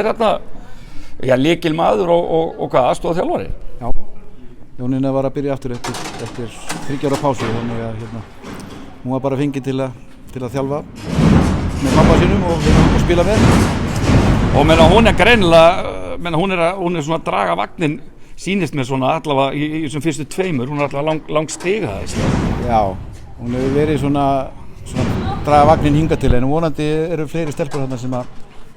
þarna, lykilmaður og hvað, aðstoðarþjálfari? Já, Jónína var að byrja aftur eftir 3 ára pásu, þannig að hún var bara fengin til að þjálfa með pappa sínum og spila með. Og meina hún er greinilega, hún er svona að draga vagnin, sýnist mér svona allavega í þessum fyrstu 2, hún er allavega lang stigaðist. Já, hún hefur verið svona draga vagnin hingað til, en vonandi eru fleiri stelpur þarna sem að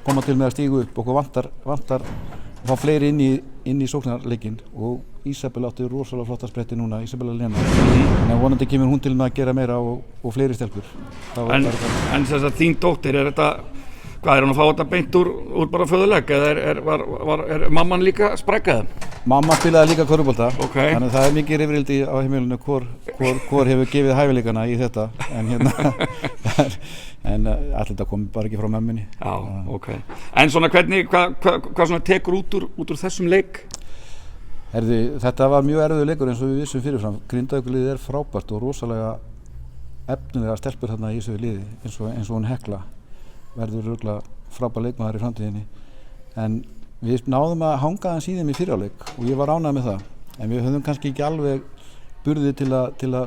koma til með að stígu upp. Okkur vantar að fá fleiri inn í sóknarleikinn og Ísabel átti rosalega flotta spretti núna, Ísabella Lena. En vonandi kemur hún til með að gera meira og fleiri stelpur. En þess að þín dóttir, er þetta, hvað er hún að fá þetta beint úr bara föðuleik eða er mamman líka sprækkað? Mamma spilaði líka körfubolta, Okay. Þannig að það er mikið rifrildi á heimilinu hvor hefur gefið hæfileikana í þetta, en allir þetta kom bara ekki frá mömmunni. Já, ok. En svona hvað svona tekur út úr þessum leik? Þetta var mjög erfiður leikur eins og við vissum fyrirfram. Grindavíkurliðið er frábært og rosalega efnilega stelpur þarna í þessu liði, eins og hún Hekla verður örugglega frábær leikmaður í framtíðinni. En við náðum að hanga aðeins í þeim í fyrri hálfleik og ég var ánægður með það. En við höfðum kannski ekki alveg burði til að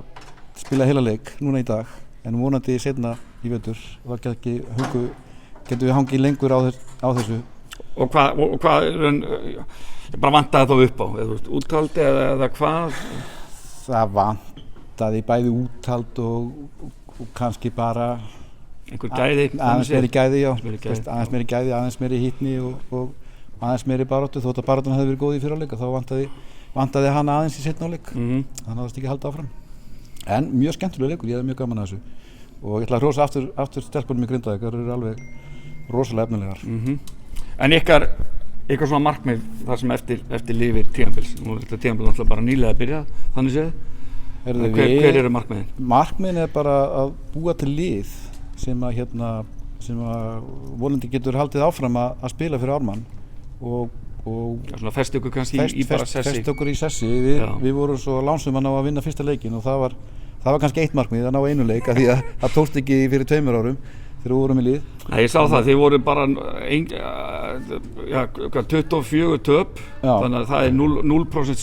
spila heila leik núna í dag, en vonandi seinna í vetur. Það getum við hangið lengur á þessu. Og hvað bara vantaði þá upp á, úthaldi eða hvað? Það vantaði bæði úthald og kannski bara einhver gæði? Aðeins meiri gæði, já. Aðeins meiri hítni og aðeins meiri baráttu. Þótt að baráttan hefði verið góð í fyrri hálfleik, þá vantaði hana aðeins í seinni hálfleik. Það náðist ekki að halda áfram. En mjög skemmtilegur leikur, ég hafði mjög gaman að þessu. Og ég ætla að hrósa aftur stelpunum í Grindavík, þær eru alveg rosalega efnilegar. En ykkar svona markmið þar sem eftir lifir tímabils? Nú er þetta tímabil náttúrulega bara nýlega að byrja, þannig séð. Hver eru markmiðin? Markmiðin er bara að búa til lið sem að vonandi getur haldið áfram að spila fyrir Ármann og svona festi okkur kannski í bara sessi. Festi okkur í sessi. Við vorum svo lánsum að ná að vinna fyrsta leikinn og það var kannski eitt markmið að ná einu leik af því að það tókst ekki fyrir 2 árum þegar við vorum í lið. Nei, ég sá það, þið voru bara 24 töp, þannig að það er 0%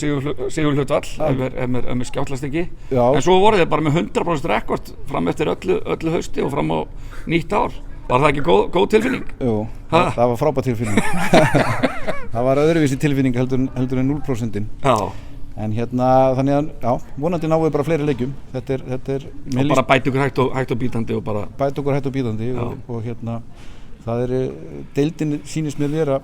sigurhlutvall ef mér skjáttlast ekki. Já. En svo voru þið bara með 100% rekord fram eftir öllu hausti og fram á nýtt ár. Var það ekki góð tilfinning? Jú, það var frábær tilfinning. Það var öðruvísi tilfinning heldur en 0%. Já. En þannig að, vonandi náum við bara fleiri leikjum. Þetta er og bara bæta okkur hægt og bítandi og bara... Bæta okkur hægt og bítandi og það deildin sýnist mér vera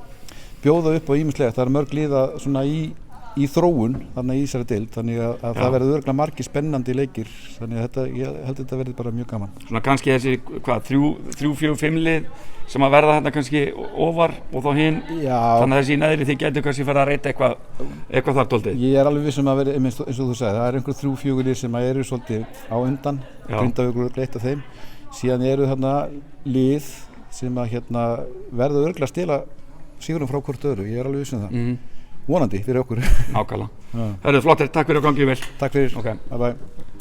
bjóða upp á ýmislegt. Það er mörg liða svona í þróun þarna í þessari deild, þannig að það verður örugglega margir spennandi leikir, þannig að ég held þetta verði bara mjög gaman. Svona kannski þessi, 3-4-5 lið sem að verða þarna kannski ofar og þá hinn, þannig að þessi neðri þið getur kannski fara að reyta eitthvað þar dálítið. Ég er alveg viss að verði, eins og þú sagði, það er einhver 3-4 lið sem eru svolítið á undan, Grindavíkur er eitt af þeim, síðan eru þarna lið sem að verða örugglega að stela sigurum frá hvort öðru, ég er alveg viss um það. Vonandi fyrir okkur. Nákvæmlega. Hörðu, flottir, takk fyrir og gangið vel. Takk fyrir. Bye bye.